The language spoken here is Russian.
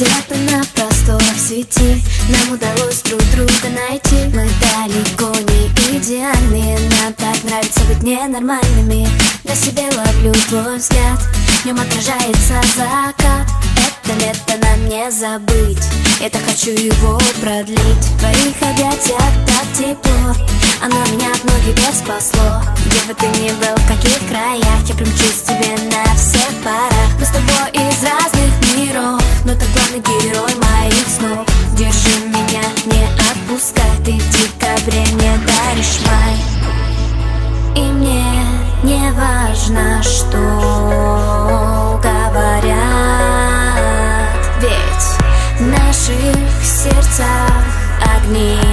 Где-то на просторах сети нам удалось друг друга найти. Мы далеко не идеальные, нам так нравится быть ненормальными. На себе ловлю твой взгляд, в нем отражается закат. Это лето нам не забыть, это хочу его продлить. В твоих объятиях так тепло, оно меня от многих бед спасло. Где бы ты ни был, в каких краях, я примчусь тебе на всех парах. Мы с тобой из разных миров, но ты главный герой моих снов. Держи меня, не отпускай, ты в декабре мне даришь май. И мне не важно, что говорят, ведь в наших сердцах огни.